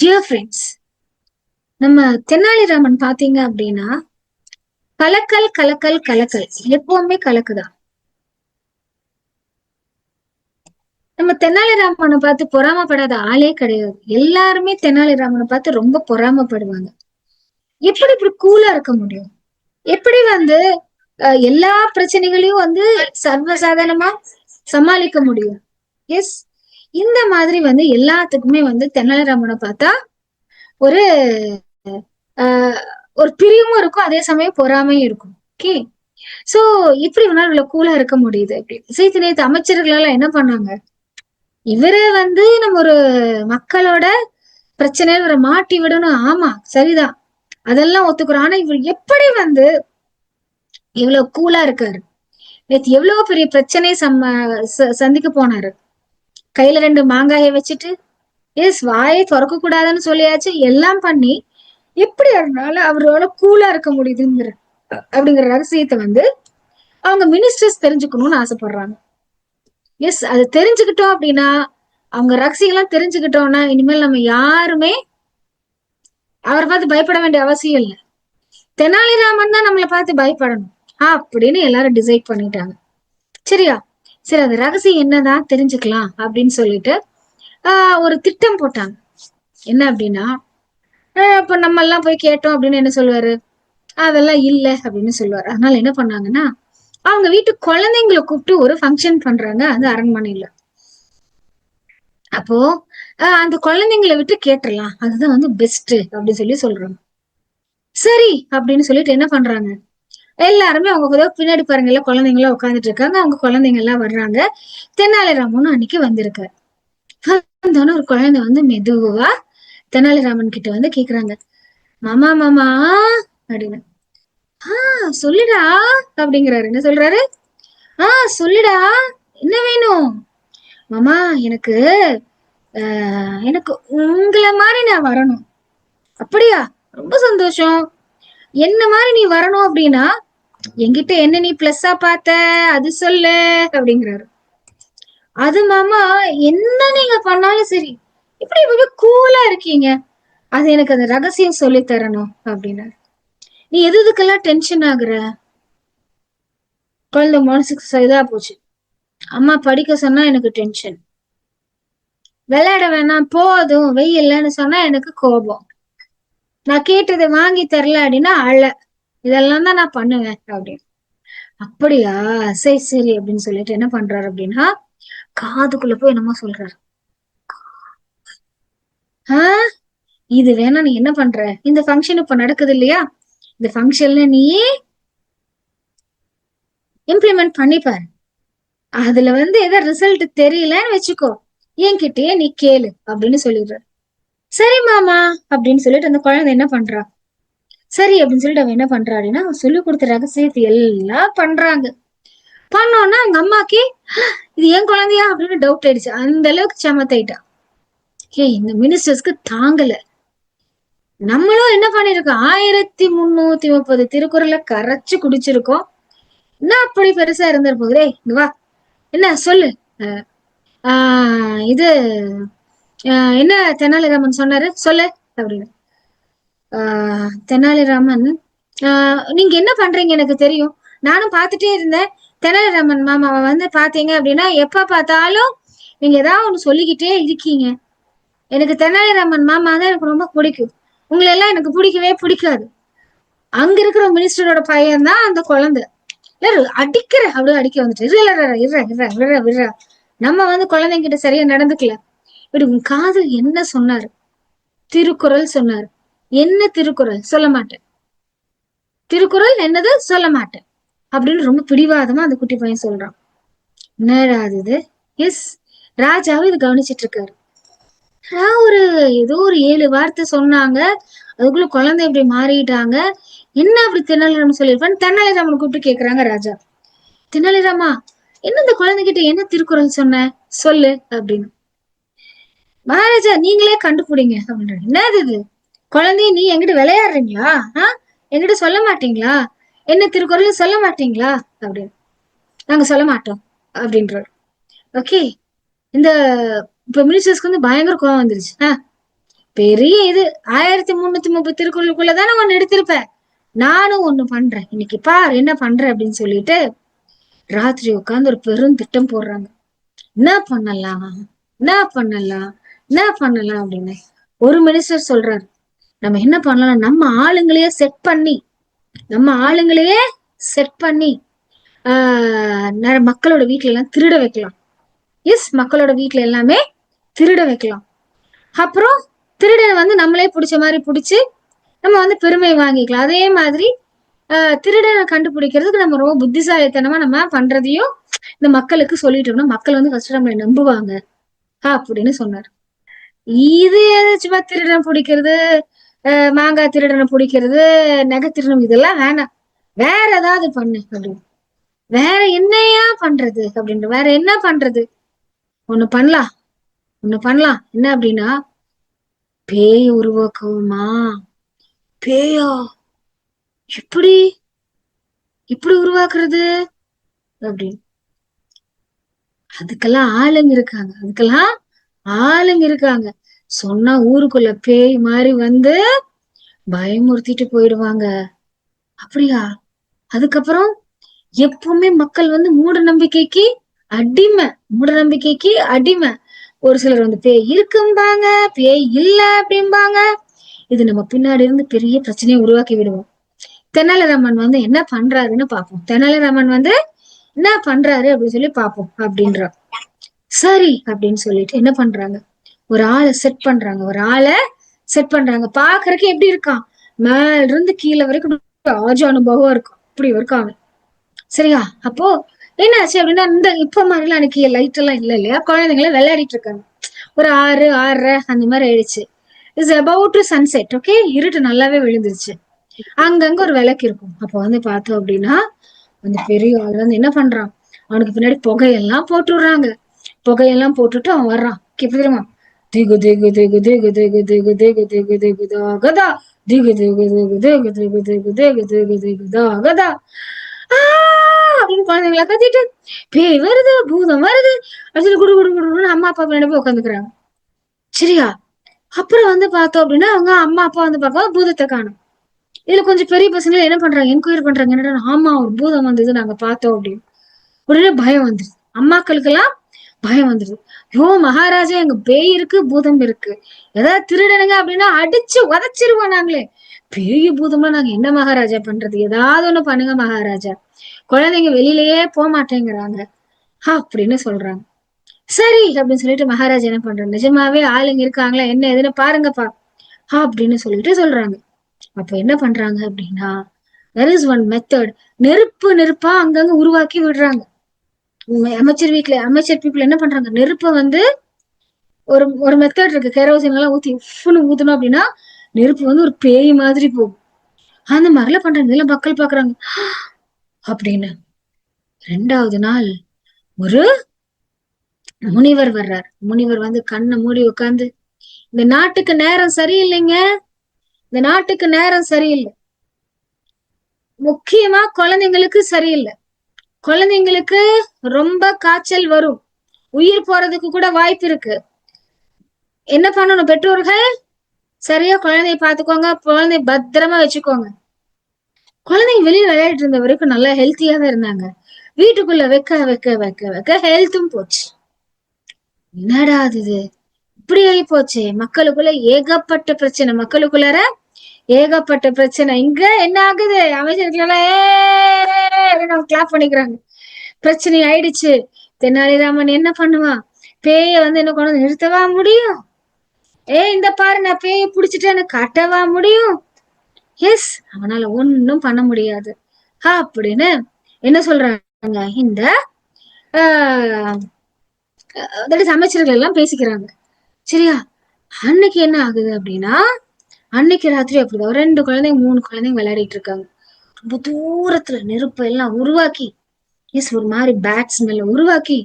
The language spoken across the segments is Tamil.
டியர் ஃப்ரெண்ட்ஸ், நம்ம தெனாலிராமன் பாத்தீங்க அப்படின்னா கலக்கல் கலக்கல் கலக்கல் எப்பவுமே கலக்குதான். நம்ம தெனாலிராமனை பார்த்து பொறாமப்படாத ஆளே கிடையாது. எல்லாருமே தெனாலிராமனை பார்த்து ரொம்ப பொறாமப்படுவாங்க. எப்படி இப்படி கூலா இருக்க முடியும்? எப்படி எல்லா பிரச்சனைகளையும் சர்வசாதாரணமா சமாளிக்க முடியும்? எஸ், இந்த மாதிரி எல்லாத்துக்குமே தெனாலிராமனை பார்த்தா ஒரு ஆஹ் ஒரு பிரியமும் இருக்கும், அதே சமயம் பொறாமையும் இருக்கும். ஓகே, சோ இப்படி வேணாலும் இவ்வளவு கூலா இருக்க முடியுது. அப்படி நேத்து அமைச்சர்களால என்ன பண்ணாங்க? இவரு நம்ம ஒரு மக்களோட பிரச்சனையை இவரை மாட்டி விடணும். ஆமா, சரிதான், அதெல்லாம் ஒத்துக்கிறோம். ஆனா இவர் எப்படி இவ்வளவு கூலா இருக்காரு? நேத்து எவ்வளவு பெரிய பிரச்சனை சந்திக்க போனாரு. கையில 2 மாங்காயை வச்சுட்டு எஸ் வாயை திறக்க கூடாதுன்னு சொல்லியாச்சு, எல்லாம் பண்ணி எப்படி அவரால கூலா இருக்க முடியுதுங்கிற அப்படிங்கிற ரகசியத்தை அவங்க மினிஸ்டர்ஸ் தெரிஞ்சுக்கணும்னு ஆசைப்படுறாங்க. எஸ், அது தெரிஞ்சுக்கிட்டோம் அப்படின்னா, அவங்க ரகசியம் எல்லாம் தெரிஞ்சுக்கிட்டோம்னா இனிமேல் நம்ம யாருமே அவரை பார்த்து பயப்பட வேண்டிய அவசியம் இல்லை. தெனாலிராமன் தான் நம்மளை பார்த்து பயப்படணும் அப்படின்னு எல்லாரும் டிசைட் பண்ணிட்டாங்க. சரியா? சரி, அது ரகசியம் என்னதான் தெரிஞ்சுக்கலாம் அப்படின்னு சொல்லிட்டு ஒரு திட்டம் போட்டாங்க. என்ன அப்படின்னா, இப்ப நம்ம எல்லாம் போய் கேட்டோம் அப்படின்னு என்ன சொல்லுவாரு? அதெல்லாம் இல்ல அப்படின்னு சொல்லுவாரு. அதனால என்ன பண்ணாங்கன்னா, அவங்க வீட்டு குழந்தைங்களை கூப்பிட்டு ஒரு ஃபங்க்ஷன் பண்றாங்க அந்த அரண்மனையில. அப்போ அந்த குழந்தைங்களை விட்டு கேட்டுடலாம், அதுதான் பெஸ்ட் அப்படின்னு சொல்றாங்க. சரி அப்படின்னு சொல்லிட்டு என்ன பண்றாங்க, எல்லாருமே அவங்க பின்னாடி பாருங்க, எல்லாம் குழந்தைங்களா உட்காந்துட்டு இருக்காங்க. அவங்க குழந்தைங்க எல்லாம் வர்றாங்க. தெனாலிராமன் அன்னைக்கு வந்திருக்காரு. வந்தோன்னு ஒரு குழந்தை மெதுவா தெனாலிராமன் கிட்ட கேக்குறாங்க, மாமா மாமா அப்படின்னு. சொல்லுடா அப்படிங்கிறாரு. என்ன சொல்றாரு? சொல்லுடா, என்ன வேணும்? மாமா, எனக்கு எனக்கு உங்களை மாதிரி நான் வரணும். அப்படியா? ரொம்ப சந்தோஷம். என்ன மாதிரி நீ வரணும் அப்படின்னா என்கிட்ட என்ன நீ பிளஸ்ஸா பார்த்த அது சொல்லு அப்படிங்கிறாரு. அது மாமா, என்ன நீங்க பண்ணாலும் சரி, இப்படி கூலா இருக்கீங்க, அது எனக்கு அந்த ரகசியம் சொல்லி தரணும் அப்படின்னாரு. நீ எதுக்கெல்லாம் டென்ஷன் ஆகுற? குழந்தை மனசுக்கு இதா போச்சு. அம்மா படிக்க சொன்னா எனக்கு டென்ஷன், விளையாட வேணாம் போதும் வெயில்லன்னு சொன்னா எனக்கு கோபம், நான் கேட்டதை வாங்கி தரல அப்படின்னா அழ, இதெல்லாம் தான் நான் பண்ணுவேன் அப்படின்னு. அப்படியா, சரி சரி அப்படின்னு சொல்லிட்டு என்ன பண்றாரு அப்படின்னா, காதுக்குள்ள போய் என்னமோ சொல்றாரு. இது வேணா நீ என்ன பண்ற, இந்த ஃபங்க்ஷன் இப்ப நடக்குது இல்லையா, இந்த ஃபங்க்ஷன்ல நீ இம்ப்ளிமெண்ட் பண்ணிப்பாரு. அதுல எதோ ரிசல்ட் தெரியலன்னு வச்சுக்கோ, என்கிட்டயே நீ கேளு அப்படின்னு சொல்லிடுற. சரி மாமா அப்படின்னு சொல்லிட்டு அந்த குழந்தை என்ன பண்றா, சரி அப்படின்னு சொல்லிட்டு அவன் என்ன பண்றா அப்படின்னா, சொல்லி கொடுத்த ரகசியத்தை எல்லாம் பண்றாங்க. பண்ணோன்னா அவங்க அம்மாக்கு இது ஏன் குழந்தையா அப்படின்னு டவுட் ஆயிடுச்சு. அந்த அளவுக்கு சமத்தாயிட்டா. இந்த மினிஸ்டர்ஸ்க்கு தாங்கல. நம்மளும் என்ன பண்ணிருக்கோம், 1330 திருக்குறளை கரைச்சு குடிச்சிருக்கோம். என்ன அப்படி பெருசா இருந்திருப்போதே, இங்க வா, என்ன சொல்லு, இது என்ன தெனாலிராமன் சொன்னாரு சொல்லு அப்படின்னு. தெனாலிராமன், நீங்க என்ன பண்றீங்க எனக்கு தெரியும், நானும் பார்த்துட்டே இருந்தேன். தெனாலிராமன் மாமாவை பாத்தீங்க அப்படின்னா எப்ப பார்த்தாலும் நீங்க ஏதாவது ஒண்ணு சொல்லிக்கிட்டே இருக்கீங்க. எனக்கு தெனாலிராமன் மாமா தான் எனக்கு ரொம்ப பிடிக்கும், உங்களை எல்லாம் எனக்கு பிடிக்கவே பிடிக்காது. அங்க இருக்கிற மினிஸ்டரோட பையன் தான் அந்த குழந்தை. அடிக்கிற அப்படியே அடிக்க வந்துட்டு, நம்ம குழந்தைங்கிட்ட சரியா நடந்துக்கல. இப்படி உன் காதல் என்ன சொன்னாரு? திருக்குறள் சொன்னாரு. என்ன திருக்குறள்? சொல்ல மாட்டேன். திருக்குறள் என்னது? சொல்ல மாட்டேன் அப்படின்னு ரொம்ப பிடிவாதமா அந்த குட்டி பையன் சொல்றான். என்னடா இது? எஸ், ராஜாவும் இது கவனிச்சிட்டு இருக்காரு. ஏதோ ஒரு 7 வார்த்தை சொன்னாங்க, அதுக்குள்ள குழந்தை இப்படி மாறிட்டாங்க. என்ன அப்படி தெனாலிராமன் சொல்லியிருப்பான்னு தெனாலிராமன் கூப்பிட்டு கேக்குறாங்க ராஜா. தெனாலிராமா, என்ன இந்த குழந்தைகிட்ட என்ன திருக்குறள் சொன்ன சொல்லு அப்படின்னு. மகாராஜா நீங்களே கண்டுபிடிங்க அப்படின்ற. என்னது இது? குழந்தைய நீ எங்கிட்ட விளையாடுறீங்களா? என்கிட்ட சொல்ல மாட்டீங்களா? என்ன திருக்குறள் சொல்ல மாட்டீங்களா அப்படின்னு. நாங்க சொல்ல மாட்டோம் அப்படின்றாரு. ஓகே, இந்த இப்ப மினிஸ்டர்ஸ்க்கு பயங்கர கோவம் வந்துருச்சு. பெரிய இது 1330 திருக்குறளுக்குள்ளதானே ஒண்ணு எடுத்திருப்ப, நானும் ஒண்ணு பண்றேன், இன்னைக்கு பார் என்ன பண்றேன் அப்படின்னு சொல்லிட்டு ராத்திரி உட்கார்ந்து ஒரு பெரும் திட்டம் போடுறாங்க. என்ன பண்ணலாம், என்ன பண்ணலாம், என்ன பண்ணலாம் அப்படின்னு. ஒரு மினிஸ்டர் சொல்றாரு, நம்ம என்ன பண்ணலாம், நம்ம ஆளுங்களையே செட் பண்ணி மக்களோட வீட்டுல எல்லாம் திருட வைக்கலாம். எஸ், மக்களோட வீட்டுல எல்லாமே திருட வைக்கலாம். அப்புறம் திருடனை வந்து நம்மளே பிடிச்ச மாதிரி பிடிச்சு நம்ம வந்து பெருமை வாங்கிக்கலாம். அதே மாதிரி திருடனை கண்டுபிடிக்கிறதுக்கு நம்ம ரொம்ப புத்திசாலித்தனமா நம்ம பண்றதையும் இந்த மக்களுக்கு சொல்லிட்டோம்னா மக்கள் வந்து ஃபர்ஸ்ட் நம்மளை நம்புவாங்க அப்படின்னு சொன்னார். இது சும்மா திருடன் பிடிக்கிறது, மாங்காய் திருடனை பிடிக்கிறது, நகை திருடன், இதெல்லாம் வேணாம், வேற ஏதாவது பண்ணு அப்படின்னு. வேற என்னையா பண்றது அப்படின்ற, வேற என்ன பண்றது, ஒண்ணு பண்ணலாம், என்ன அப்படின்னா, பேய் உருவாக்குவோமா. பேயா, எப்படி இப்படி உருவாக்குறது அப்படின்னு. அதுக்கெல்லாம் ஆளுங்க இருக்காங்க, சொன்னா ஊருக்குள்ள பேய் மாதிரி வந்து பயமுறுத்திட்டு போயிடுவாங்க. அப்படியா? அதுக்கப்புறம் எப்பவுமே மக்கள் வந்து மூட நம்பிக்கைக்கு அடிமை. ஒரு சிலர் வந்து பேய் இருக்கும்பாங்க, பேய் இல்ல அப்படிம்பாங்க. இது நம்ம பின்னாடி இருந்து பெரிய பிரச்சனையை உருவாக்கி விடுவோம். தெனாலிராமன் வந்து என்ன பண்றாருன்னு பாப்போம். என்ன பண்றாரு அப்படின்னு சொல்லி பாப்போம் அப்படின்ற. சரி அப்படின்னு சொல்லிட்டு என்ன பண்றாங்க, ஒரு ஆளை செட் பண்றாங்க. பாக்குறதுக்கு எப்படி இருக்கான், மேல இருந்து கீழே வரைக்கும் ஆஜ அனுபவம் இருக்கும், அப்படி இருக்கான் அவன். சரியா? அப்போ என்ன ஆச்சு அப்படின்னா, இந்த இப்ப மாதிரிலாம் எனக்கு லைட் எல்லாம் இல்ல இல்லையா, குழந்தைங்கள விளையாடிட்டு இருக்காங்க. ஒரு 6:30 அந்த மாதிரி ஆயிடுச்சு. It's about to sunset. Okay, இருட்டு நல்லாவே விழுந்துருச்சு. அங்கங்க ஒரு விளக்கு இருக்கும். அப்ப வந்து பார்த்தோம் அப்படின்னா, அந்த பெரிய ஆள் வந்து என்ன பண்றான், அவனுக்கு பின்னாடி புகையெல்லாம் போட்டுட்டு அவன் வர்றான். எப்படி தெரியுமா, திகு திகு திகு திகு திகு திகு திகு திகு திகு கதா, திகு திகு திகு திகு திகு திகு திகு திகு திகு கதா அப்படின்னு குழந்தைங்களா கத்திட்டு, பேய் வருது, பூதம் வருது அப்படின்னு குடு குடு குடுன்னு அம்மா அப்பா பின்னாடி போய் உட்காந்துக்கிறாங்க. சரியா? அப்புறம் வந்து பார்த்தோம் அப்படின்னா, அவங்க அம்மா அப்பா வந்து பார்க்க பூதத்தை காணும். இதுல கொஞ்சம் பெரிய பசங்க என்ன பண்றாங்க, என்கொயரி பண்றாங்க, என்னடா ஆமா ஒரு பூதம் வந்தது நாங்க பார்த்தோம் அப்படின்னு. உடனே பயம் வந்துருது, அம்மாக்களுக்கு எல்லாம் பயம் வந்துருது. ஐயோ மகாராஜா, எங்க பேய் இருக்கு, பூதம் இருக்கு, ஏதாவது திருடனுங்க அப்படின்னா அடிச்சு உதச்சிருவோம் நாங்களே, பேய் பூதம்னா நாங்க என்ன மகாராஜா பண்றது, ஏதாவது ஒண்ணு பண்ணுங்க மகாராஜா, குழந்தைங்க வெளியிலயே போக மாட்டேங்கிறாங்க அப்படின்னு சொல்றாங்க. சரி அப்படின்னு சொல்லிட்டு மகாராஜா என்ன பண்றாங்க, நிஜமாவே ஆளுங்க இருக்காங்களா என்ன எதுன்னு பாருங்கப்பா அப்படின்னு சொல்லிட்டு சொல்றாங்க. அப்ப என்ன பண்றாங்க அப்படின்னா, there is one method. நெருப்பா அங்கங்க உருவாக்கி விடுறாங்க. அமைச்சர் பீப்புள் என்ன பண்றாங்க, நெருப்ப வந்து ஒரு மெத்தட் இருக்கு, கெரோசின் எல்லாம் ஊத்தி உப்புன்னு ஊத்தணும் அப்படின்னா நெருப்பு வந்து ஒரு பேய் மாதிரி போகும். அந்த மாதிரிலாம் பண்றாங்க. இதெல்லாம் மக்கள் பாக்குறாங்க அப்படின்னு. 2வது நாள் ஒரு முனிவர் வர்றார். முனிவர் வந்து கண்ணை மூடி உட்கார்ந்து, இந்த நாட்டுக்கு நேரம் சரியில்லை, முக்கியமா குழந்தைங்களுக்கு சரியில்லை, குழந்தைங்களுக்கு ரொம்ப காய்ச்சல் வரும், உயிர் போறதுக்கு கூட வாய்ப்பு இருக்கு. என்ன பண்ணணும், பெற்றோர்கள் சரியா குழந்தைய பாத்துக்கோங்க, குழந்தைய பத்திரமா வச்சுக்கோங்க. குழந்தைங்க வெளியே விளையாடிட்டு இருந்த வரைக்கும் நல்லா ஹெல்த்தியா தான் இருந்தாங்க. வீட்டுக்குள்ள வைக்க ஹெல்த்தும் போச்சு. என்னடா அது இப்படி ஆகி போச்சு, மக்களுக்குள்ள ஏகப்பட்ட பிரச்சனை. இங்க என்ன ஆகுது, அமைச்சர்கள் கிளாப் பண்ணிக்கிறாங்க, பிரச்சனை ஆயிடுச்சு. தெனாலிராமன் என்ன பண்ணுவான், பேய வந்து என்ன கொண்டு நிறுத்தவா முடியும், இந்த பாரு நான் பேய புடிச்சிட்டேன்னு காட்டவா முடியும், எஸ் அவனால ஒன்னும் பண்ண முடியாது அப்படின்னு என்ன சொல்றாங்க, இந்த அமைச்சர்கள் எல்லாம் பேசிக்கிறாங்க. சரியா? அன்னைக்கு என்ன ஆகுது அப்படின்னா, அன்னைக்கு ராத்திரி அப்படிதான் 2 குழந்தைங்க 3 குழந்தைங்க விளையாடிட்டு இருக்காங்க. ரொம்ப தூரத்துல நெருப்பு எல்லாம் உருவாக்கி, எஸ் ஒரு மாதிரி பேட் ஸ்மெல்ல உருவாக்கி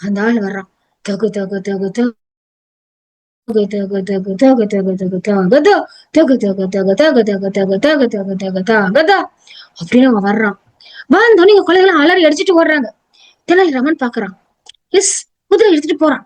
அந்த ஆள் வர்றான். தகு தகு தகு தகு அப்படின்னு அவன் வர்றான். வந்தோன்னு கொலைகளாம் அலறி அடிச்சுட்டு ஓடுறாங்க. தெனாலிராமன் பாக்குறான், எஸ் குதிரை எடுத்துட்டு போறான்.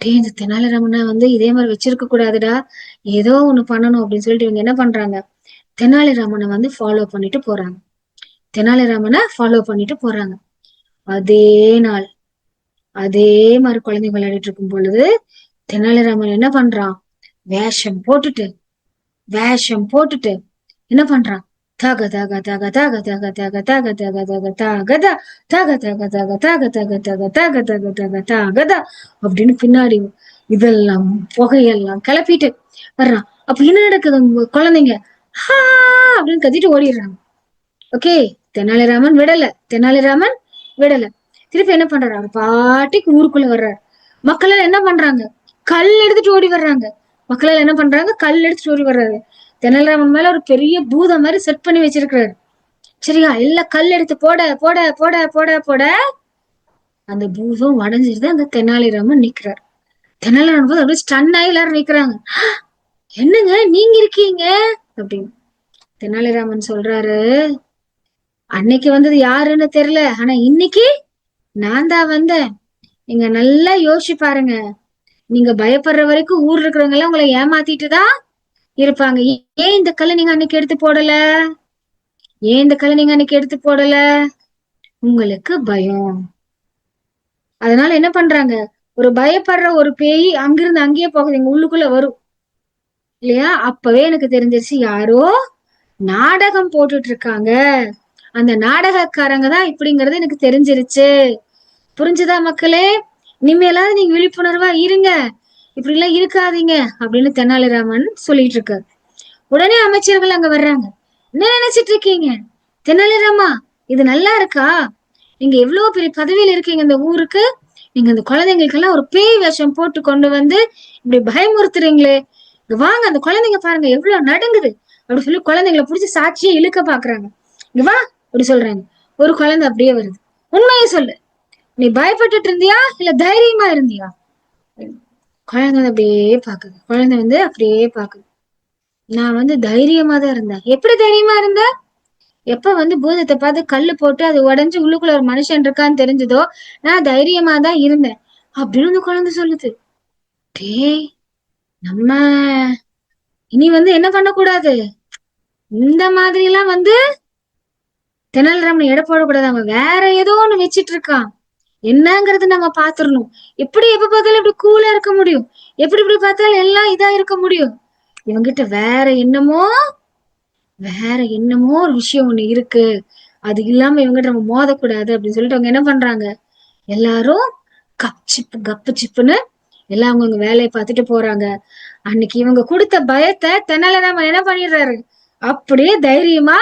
இந்த தெனாலிராமனை வந்து இதே மாதிரி வச்சிருக்க கூடாதுடா, ஏதோ ஒண்ணு பண்ணணும் அப்படின்னு சொல்லிட்டு இவங்க என்ன பண்றாங்க, தெனாலிராமனை வந்து ஃபாலோ பண்ணிட்டு போறாங்க. தெனாலிராமனை ஃபாலோ பண்ணிட்டு போறாங்க. அதே நாள் அதே மாதிரி குழந்தைங்க விளையாடிட்டு இருக்கும் பொழுது தெனாலிராமன் என்ன பண்றான், வேஷம் போட்டுட்டு வேஷம் போட்டுட்டு என்ன பண்றான், தக தக தக தக தக தக தக தக தக தகதா தக தக தக தக தக தக தக தக தக தகதா அப்படின்னு பின்னாடி இதெல்லாம் புகையெல்லாம் கிளப்பிட்டு வர்றான். அப்ப என்ன நடக்குது, குழந்தைங்க ஹா அப்படின்னு கத்திட்டு ஓடிடுறாங்க. ஓகே, தெனாலிராமன் விடல, தெனாலிராமன் விடல. திருப்பி என்ன பண்றாரு, அவர் பாட்டிக்கு ஊருக்குள்ள வர்றாரு. மக்கள் எல்லாம் என்ன பண்றாங்க, கல் எடுத்துட்டு ஓடி வர்றாங்க. மக்கள் எல்லாம் என்ன பண்றாங்க, கல் எடுத்துட்டு ஓடி வர்றாரு. தெனாலிராமன் மேல ஒரு பெரிய பூதம் மாதிரி செட் பண்ணி வச்சிருக்கிறாரு. சரியா, எல்லாம் கல் எடுத்து போட போட போட போட போட அந்த பூதம் உடஞ்சிருது. அந்த தெனாலிராமன் நிக்கிறார். தெனாலிராமன் போது அப்படியே ஸ்டன் ஆகி எல்லாரும் நிக்கிறாங்க. என்னங்க நீங்க இருக்கீங்க அப்படின்னு. தெனாலிராமன் சொல்றாரு, அன்னைக்கு வந்தது யாருன்னு தெரியல, ஆனா இன்னைக்கு நான் தான் வந்தேன். நீங்க நல்லா யோசிச்சு பாருங்க, நீங்க பயப்படுற வரைக்கும் ஊர்ல இருக்கிறவங்க எல்லாம் உங்களை ஏமாத்திட்டுதான் இருப்பாங்க. ஏன் இந்த கல்லை நீங்க அன்னைக்கு எடுத்து போடல, ஏன் இந்த கல்லை நீங்க அன்னைக்கு எடுத்து போடல, உங்களுக்கு பயம். அதனால என்ன பண்றாங்க, ஒரு பயப்படுற ஒரு பேய் அங்கிருந்து அங்கேயே போகுது, எங்க உள்ளுக்குள்ள வரும் இல்லையா. அப்பவே எனக்கு தெரிஞ்சிருச்சு, யாரோ நாடகம் போட்டுட்டு இருக்காங்க, அந்த நாடகக்காரங்க தான் இப்படிங்கிறது எனக்கு தெரிஞ்சிருச்சு. புரிஞ்சுதா மக்களே, இனிமேலாவது நீங்க விழிப்புணர்வா இருங்க, இப்படி எல்லாம் இருக்காதீங்க அப்படின்னு தெனாலிராமன் சொல்லிட்டு இருக்காரு. உடனே அமைச்சர்கள் அங்க வர்றாங்க. என்ன நினைச்சிட்டு இருக்கீங்க தெனாலிராமா, இது நல்லா இருக்கா, நீங்க எவ்வளவு பெரிய பதவியில இருக்கீங்க இந்த ஊருக்கு, நீங்க இந்த குழந்தைங்களுக்கு எல்லாம் ஒரு பேய் வேஷம் போட்டு கொண்டு வந்து இப்படி பயமுறுத்துறீங்களே, வாங்க அந்த குழந்தைங்க பாருங்க எவ்வளவு நடுங்குது அப்படி சொல்லி குழந்தைங்களை புடிச்சு சாட்சியை இழுக்க பாக்குறாங்க. இங்க வா அப்படி சொல்றாங்க. ஒரு குழந்தை அப்படியே வருது. உண்மையை சொல்லு, நீ பயப்பட்டுட்டு இருந்தியா இல்ல தைரியமா இருந்தியா. குழந்தை வந்து அப்படியே பாக்குது, குழந்தை வந்து அப்படியே பாக்குது. நான் வந்து தைரியமா தான் இருந்தேன். எப்படி தைரியமா இருந்த, எப்ப வந்து பூதத்தை பார்த்து கல்லு போட்டு அது உடஞ்சு உள்ளுக்குள்ள ஒரு மனுஷன் இருக்கான்னு தெரிஞ்சதோ நான் தைரியமா தான் இருந்தேன் அப்படின்னு அந்த குழந்தை சொல்லுது. டேய், நம்ம இனி வந்து என்ன பண்ணக்கூடாது, இந்த மாதிரி எல்லாம் வந்து தெனாலிராமன் எடை போடக்கூடாது, அவன் வேற ஏதோ ஒண்ணு வச்சிட்டு இருக்கான், என்னங்கிறது நம்ம பாத்துரணும். எப்படி எப்ப பார்த்தாலும் இப்படி கூலா இருக்க முடியும், எப்படி இப்படி பார்த்தாலும் எல்லாம் இதா இருக்க முடியும், இவங்கிட்ட வேற என்னமோ ஒரு விஷயம் ஒண்ணு இருக்கு, அது இல்லாம இவங்கிட்ட நம்ம மோதக்கூடாது அப்படின்னு சொல்லிட்டு அவங்க என்ன பண்றாங்க, எல்லாரும் கப் சிப்பு கப்பு சிப்புன்னு எல்லாம் அவங்க வேலையை பார்த்துட்டு போறாங்க. அன்னைக்கு இவங்க கொடுத்த பயத்தை தெனாலிராமன் என்ன பண்ணிடுறாரு, அப்படியே தைரியமா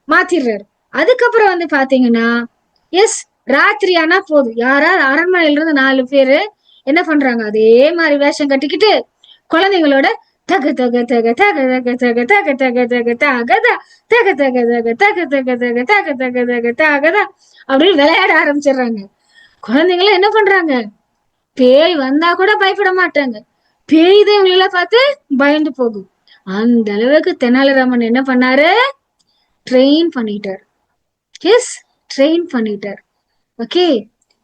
மாத்திடுறாரு. அதுக்கப்புறம் வந்து பாத்தீங்கன்னா, எஸ், ராத்திரி ஆனா போதும், யாராவது அரண்மனையில இருந்து 4 பேரு என்ன பண்றாங்க, அதே மாதிரி வேஷம் கட்டிக்கிட்டு குழந்தைங்களோட தக தக தக தக தக தக தக தக தக தகதா தக தக தக தக தக தக தக தக தக தகதா அப்படின்னு விளையாட ஆரம்பிச்சிடுறாங்க. குழந்தைங்களும் என்ன பண்றாங்க, பேய் வந்தா கூட பயப்பட மாட்டாங்க, பேய் தான் இவங்களெல்லாம் பார்த்து பயந்து போகும். அந்த அளவுக்கு தெனாலிராமன் என்ன பண்ணாரு, ட்ரெயின் பண்ணிட்டார். எஸ், ட்ரெயின் பண்ணிட்டார். ஓகே,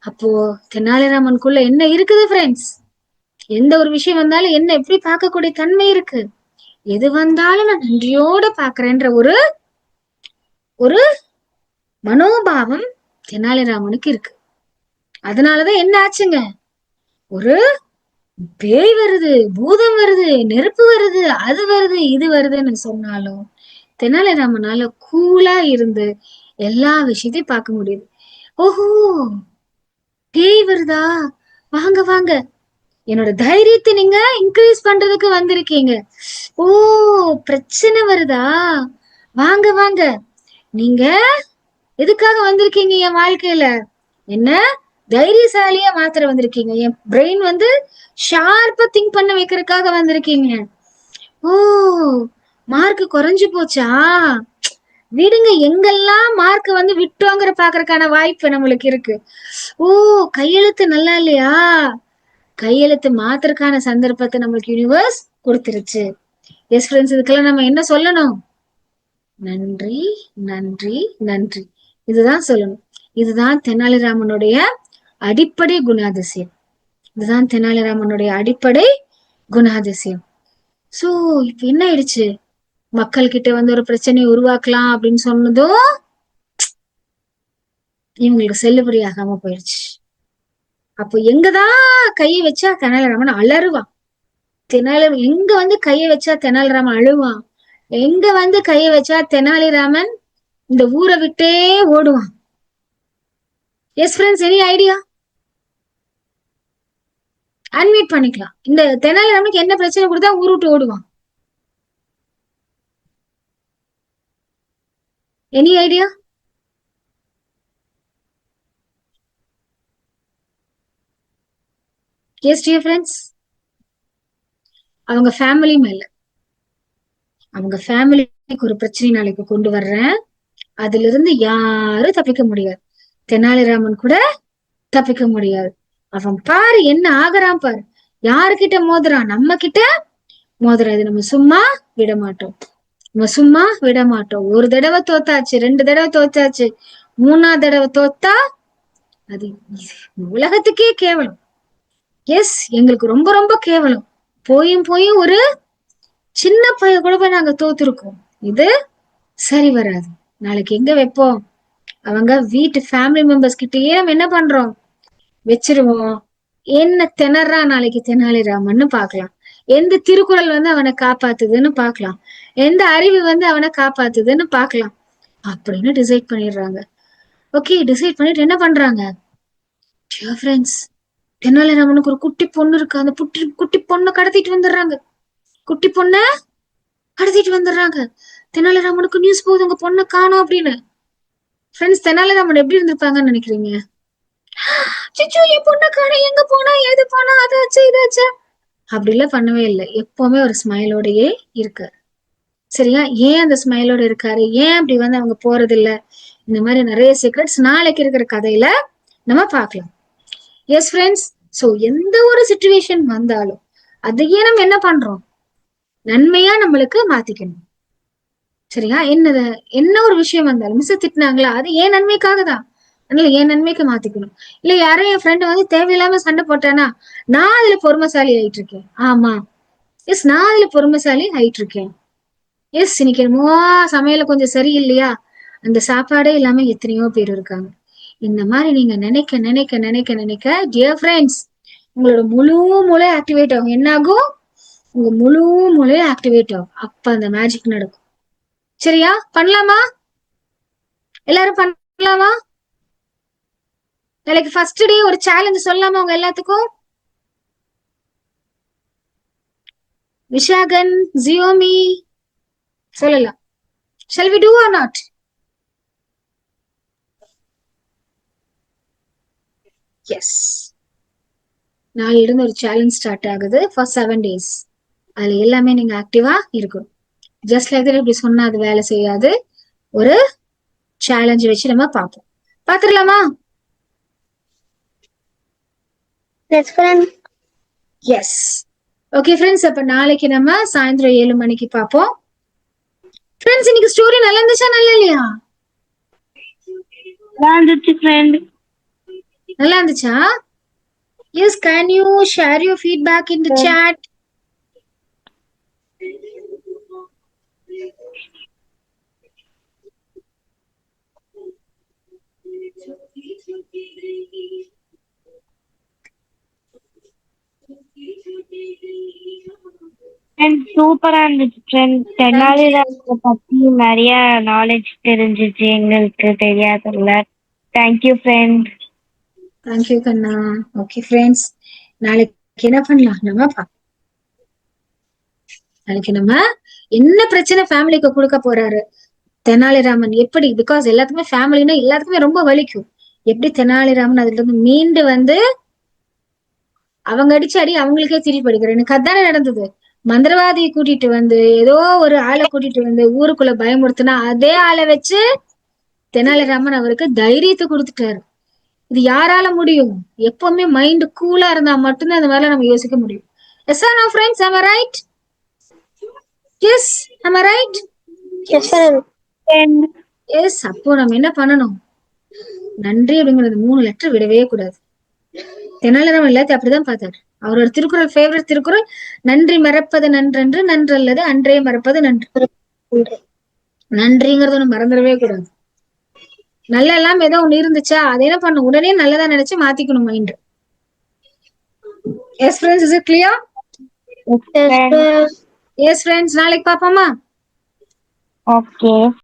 அப்போ தெனாலிராமனுக்குள்ள என்ன இருக்குது ஃப்ரெண்ட்ஸ், எந்த ஒரு விஷயம் வந்தாலும் என்ன எப்படி பார்க்கக்கூடிய தன்மை இருக்கு, எது வந்தாலும் நான் நன்றியோட பாக்குறேன்ற ஒரு ஒரு மனோபாவம் தெனாலிராமனுக்கு இருக்கு. அதனாலதான் என்ன ஆச்சுங்க, ஒரு பேய் வருது, பூதம் வருது, நெருப்பு வருது, அது வருது, இது வருதுன்னு சொன்னாலும் தெனாலிராமனால கூலா இருந்து எல்லா விஷயத்தையும் பார்க்க முடியுது. ஓஹோ, பேய் வருதா, வாங்க வாங்க, என்னோட தைரியத்தை நீங்க இன்க்ரீஸ் பண்றதுக்கு வந்திருக்கீங்க. ஓ, பிரச்சனை வருதா, வாங்க வாங்க, நீங்க எதுக்காக வந்திருக்கீங்க என் வாழ்க்கையில, என்ன தைரியசாலியா மாத்திர வந்திருக்கீங்க, என் பிரெயின் வந்து ஷார்ப்பா திங்க் பண்ண வைக்கிறதுக்காக வந்திருக்கீங்க. ஓ, மார்க் குறைஞ்சு போச்சா, விடுங்க, எங்கெல்லாம் மார்க் வந்து விட்டோங்கிற பாக்குறதுக்கான வாய்ப்பு நம்மளுக்கு இருக்கு. ஓ, கையெழுத்து நல்லா இல்லையா, கையெழுத்து மாத்திரக்கான சந்தர்ப்பத்தை நம்மளுக்கு யூனிவர்ஸ் கொடுத்துருச்சு. எஸ் ஃப்ரெண்ட்ஸ், இதுக்கெல்லாம் நம்ம என்ன சொல்லணும், நன்றி நன்றி நன்றி, இதுதான் சொல்லணும். இதுதான் தெனாலிராமனுடைய அடிப்படை குணாதிசயம். இதுதான் தெனாலிராமனுடைய அடிப்படை குணாதிசயம். சோ இப்ப என்ன ஆயிடுச்சு, மக்கள் கிட்ட வந்து ஒரு பிரச்சனையை உருவாக்கலாம் அப்படின்னு சொன்னதும் இவங்களுக்கு செல்லுபடி ஆகாம போயிடுச்சு. அப்போ எங்கதான் கையை வச்சா தெனாலிராமன் அலறுவான். எங்க வந்து கையை வச்சா தெனாலிராமன் அழுவான். எங்க வந்து கையை வச்சா தெனாலிராமன் இந்த ஊரை விட்டே ஓடுவான். Yes friends, any idea? Unmute பண்ணிக்கலாம். இந்த தெனாலிராமனுக்கு என்ன பிரச்சனை கொடுத்தா ஊர் விட்டு ஓடுவான்? Any idea? Yes dear friends, அவங்க ஃபேமிலி மேல, அவங்க ஃபேமிலிக்கு ஒரு பிரச்சனை நாளைக்கு கொண்டு வர்றேன். அதுல இருந்து யாரும் தப்பிக்க முடியாது. தெனாலிராமன் கூட தப்பிக்க முடியாது. அவன் பாரு என்ன ஆகுறான் பாரு. யாருக்கிட்ட மோதுறான்? நம்ம கிட்ட மோதுறாது. நம்ம சும்மா விட மாட்டோம். நம்ம சும்மா விட மாட்டோம். ஒரு தடவை தோத்தாச்சு, 2 தடவை தோத்தாச்சு, 3ஆவது தடவை தோத்தா அது உலகத்துக்கே கேவலம். எஸ், எங்களுக்கு ரொம்ப ரொம்ப கேவலம். போயும் போயும் ஒரு சின்ன பைய கூட போய் நாங்க தோத்துருக்கோம். இது சரி வராது. நாளைக்கு எங்க வைப்போம்? அவங்க வீட்டு ஃபேமிலி மெம்பர்ஸ் கிட்டயே நம்ம என்ன பண்றோம், வச்சிருவோம். என்ன திணறா நாளைக்கு தெனாலிராமன்னு பாக்கலாம். எந்த திருக்குறள் வந்து அவனை காப்பாத்துதுன்னு பாக்கலாம். எந்த அறிவு வந்து அவனை காப்பாத்துதுன்னு பாக்கலாம் அப்படின்னு டிசைட் பண்ணிடுறாங்க. ஓகே, டிசைட் பண்ணிட்டு என்ன பண்றாங்க? ஃப்ரெண்ட்ஸ், தெனாலிராமனுக்கு ஒரு குட்டி பொண்ணு இருக்கு. அந்த குட்டி பொண்ணை கடத்திட்டு வந்துடுறாங்க. குட்டி பொண்ண கடத்திட்டு வந்துடுறாங்க. தெனாலிராமனுக்கு நியூஸ் போகுது, உங்க பொண்ணை காணோம் அப்படின்னு. ஃப்ரெண்ட்ஸ், தெனாலிராமன் எப்படி இருந்திருப்பாங்கன்னு நினைக்கிறீங்க? சிச்சு, என் பொண்ணை காண, எங்க போனா, எது போனா, அதாச்சு இதாச்சு அப்படிலாம் பண்ணவே இல்லை. எப்பவுமே ஒரு ஸ்மைலோடயே இருக்காரு. சரியா? ஏன் அந்த ஸ்மைலோட இருக்காரு? ஏன் அப்படி வந்து அவங்க போறது இல்ல? இந்த மாதிரி நிறைய சீக்ரெட்ஸ் நாளைக்கு இருக்கிற கதையில நம்ம பார்க்கலாம். எஸ் ஃப்ரெண்ட்ஸ், சோ எந்த ஒரு சிச்சுவேஷன் வந்தாலும் அதையே நம்ம என்ன பண்றோம், நன்மையா நம்மளுக்கு மாத்திக்கணும். சரியா? என்ன ஒரு விஷயம் வந்தாலும், மிஸ் திட்டினாங்களா, அது ஏன் நன்மைக்காக தான். அதனால என் நன்மைக்கு மாத்திக்கணும். இல்ல யாரும் என் ஃப்ரெண்ட் வந்து தேவையில்லாம சண்டை போட்டானா, நான் அதுல பொறுமைசாலி ஆயிட்டு இருக்கேன். ஆமா, எஸ், நான் அதுல பொறுமைசாலி ஆயிட்டு இருக்கேன். எஸ், இன்னைக்கு என்னமோ சமையல கொஞ்சம் சரியில்லையா, அந்த சாப்பாடே இல்லாம எத்தனையோ பேர் இருக்காங்க. இந்த மாதிரி நீங்க நினைக்க நினைக்க நினைக்க நினைக்க டியர் ஃப்ரெண்ட்ஸ், உங்களோட முழு மூளை ஆக்டிவேட் ஆகும். என்ன ஆகும்? உங்க முழு மூளை ஆக்டிவேட் ஆகும். அப்ப அந்த மேஜிக் நடக்கும். சரியா? பண்ணலாமா? எல்லாரும் பண்ணலாமா? நாளைக்கு ஃபர்ஸ்ட் டே ஒரு சேலஞ்ச் சொல்லலாமா உங்க எல்லாத்துக்கும்? விஷாகன், ஜியோமி சொல்லலாம். Shall we do or not? Yes, நாளையில இருந்து ஒரு சேலஞ்ச் ஸ்டார்ட் ஆகுது ஃபார் 7 days. அதுல எல்லாமே நீங்க ஆக்டிவா இருக்கும். ஜஸ்ட் லைக் தட் இப்படி சொன்னா அது வேலை செய்யாது. ஒரு சேலஞ்ச் வச்சு நம்ம பார்ப்போம். பாத்துடலாமா? எஸ். ஓகே ஃப்ரெண்ட்ஸ், அப்ப நாளைக்கு நம்ம சாயந்தரம் 7 மணிக்கு பார்ப்போம். ஃப்ரெண்ட்ஸ், இன்னைக்கு ஸ்டோரி நல்லா இருந்துச்சா நல்லா இல்லையா? நல்லா இருந்துச்சா? Yes, can you share your feedback in the chat? சூப்பரா இருந்துச்சு ஃப்ரெண்ட். தெனாலிராமனை பத்தி நிறைய நாலேஜ் தெரிஞ்சிச்சு, எங்களுக்கு தெரியாதுல்ல. Thank you friend. தேங்க்யூ கண்ணா. ஓகே ஃப்ரெண்ட்ஸ், நாளைக்கு என்ன பண்ணலாம் நம்ம நாளைக்கு நம்ம என்ன பிரச்சனை ஃபேமிலிக்கு கொடுக்க போறாரு தெனாலிராமன், எப்படி, பிகாஸ் எல்லாத்துக்குமே ஃபேமிலினா எல்லாத்துக்குமே ரொம்ப வலிக்கும். எப்படி தெனாலிராமன் அதுல இருந்து மீண்டு வந்து அவங்க அடிச்சு அடி அவங்களுக்கே திருப்பி படிக்கிறேன். எனக்கு அதானே நடந்தது. மந்திரவாதியை கூட்டிட்டு வந்து, ஏதோ ஒரு ஆளை கூட்டிட்டு வந்து ஊருக்குள்ள பயமுறுத்துனா, அதே ஆளை வச்சு தெனாலிராமன் அவருக்கு தைரியத்தை கொடுத்துட்டாரு. இது யாரால முடியும்? எப்பவுமே மைண்ட் கூலா இருந்தா மட்டும்தான் இந்த மாதிரிலாம் நம்ம யோசிக்க முடியும். Yes or no friends? am I right? yes, am I right? Yes sir. Yes. அப்போ நம்ம என்ன பண்ணணும்? நன்றி அப்படிங்கிறது 3 லெட்டர் விடவே கூடாது. தெனாலிராமன் எல்லாத்தையும் அப்படிதான் பார்த்தாரு. அவரோட திருக்குறள் ஃபேவரட் திருக்குறள், நன்றி மறப்பது நன்றன்று, நன்றல்லது அன்றே மறப்பது நன்று. நன்றிங்கிறத ஒண்ணு மறந்துடவே கூடாது. நல்ல எல்லாம் ஏதோ ஒண்ணு இருந்துச்சா, அதை என்ன பண்ணும், உடனே நல்லதா நினைச்சு மாத்திக்கணும் mind. S friends, is it clear? Yes, friend. S friends, நாளைக்கு பாப்போமா? Okay.